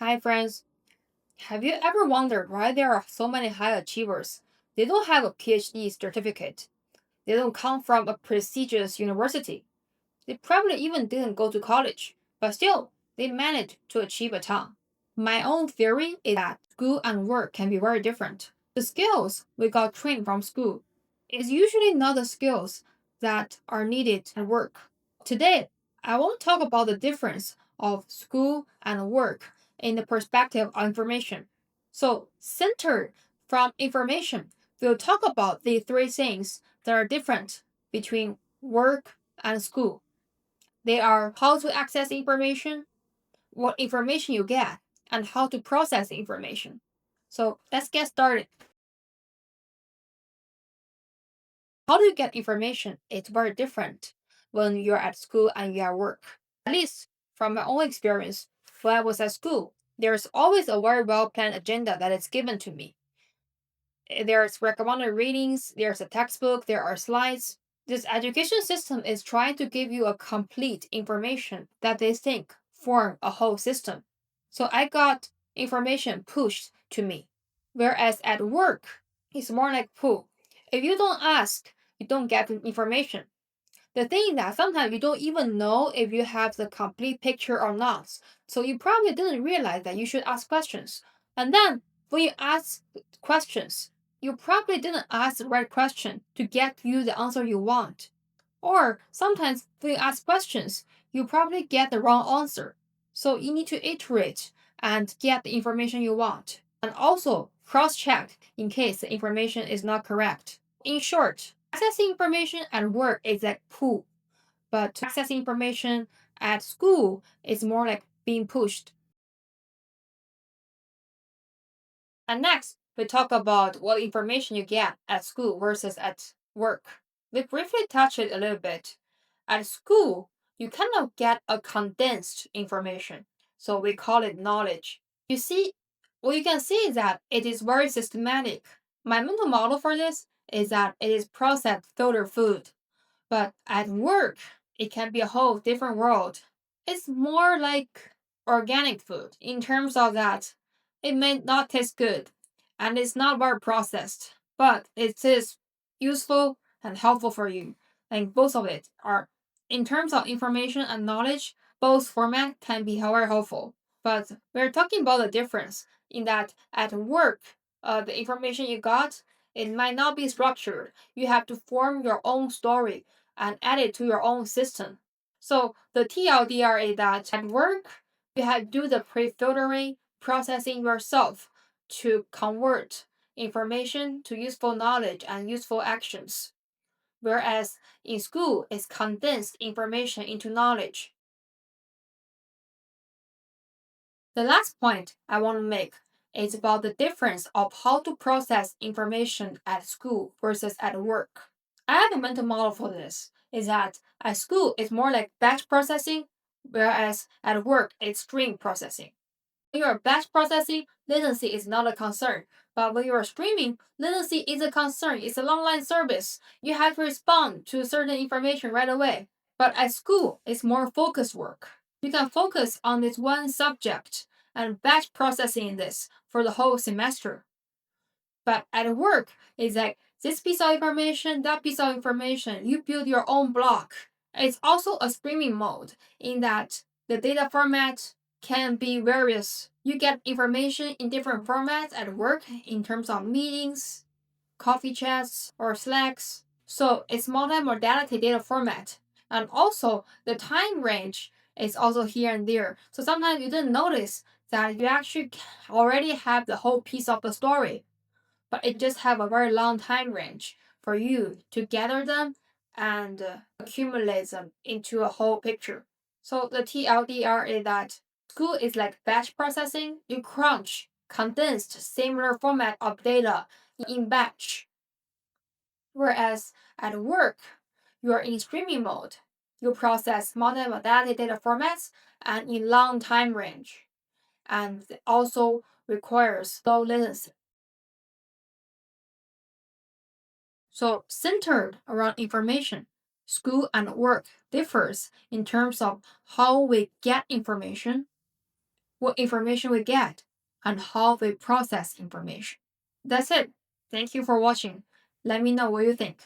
Hi, friends. Have you ever wondered why there are so many high achievers? They don't have a PhD certificate. They don't come from a prestigious university. They probably even didn't go to college, but still, they managed to achieve a ton. My own theory is that school and work can be very different. The skills we got trained from school is usually not the skills that are needed at work. Today, I want to talk about the difference of school and work in the perspective of information. So, centered from information, we'll talk about the three things that are different between work and school. They are how to access information, what information you get, and how to process the information. So, let's get started. How do you get information? It's very different when you're at school and you're at work. At least from my own experience, when I was at school, there's always a very well planned agenda that is given to me. There's recommended readings, there's a textbook, there are slides. This education system is trying to give you a complete information that they think form a whole system. So I got information pushed to me. Whereas at work, it's more like pull. If you don't ask, you don't get information. The thing is that sometimes you don't even know if you have the complete picture or not. So you probably didn't realize that you should ask questions. And then when you ask questions, you probably didn't ask the right question to get you the answer you want. Or sometimes when you ask questions, you probably get the wrong answer. So you need to iterate and get the information you want. And also cross check in case the information is not correct. In short, accessing information at work is like pull, but accessing information at school is more like being pushed. And next, we talk about what information you get at school versus at work. We briefly touched it a little bit. At school, you kind of get a condensed information, so we call it knowledge. You see, what you can see is that it is very systematic. My mental model for this is that it is processed filtered food. But at work, it can be a whole different world. It's more like organic food in terms of that it may not taste good and it's not very processed, but it is useful and helpful for you. And both of it are, in terms of information and knowledge, both format can be very helpful. But we're talking about the difference in that at work, the information you got, it might not be structured. You have to form your own story and add it to your own system. So the TLDR is that at work, you have to do the pre-filtering processing yourself to convert information to useful knowledge and useful actions. Whereas in school, it's condensed information into knowledge. The last point I want to make is about the difference of how to process information at school versus at work. I have a mental model for this is that at school it's more like batch processing, whereas at work it's stream processing. When you're batch processing, latency is not a concern. But when you're streaming, latency is a concern. It's a long line service. You have to respond to certain information right away. But at school, it's more focused work. You can focus on this one subject and batch processing this for the whole semester. But at work, it's like this piece of information, that piece of information. You build your own block. It's also a streaming mode in that the data format can be various. You get information in different formats at work in terms of meetings, coffee chats, or Slacks. So it's multi-modality data format. And also the time range is also here and there. So sometimes you didn't notice that you actually already have the whole piece of the story, but it just have a very long time range for you to gather them and accumulate them into a whole picture. So the TLDR is that school is like batch processing. You crunch condensed similar format of data in batch. Whereas at work, you are in streaming mode. You process multimodality data formats and in long time range, and also requires low latency. So centered around information, school and work differs in terms of how we get information, what information we get, and how we process information. That's it. Thank you for watching. Let me know what you think.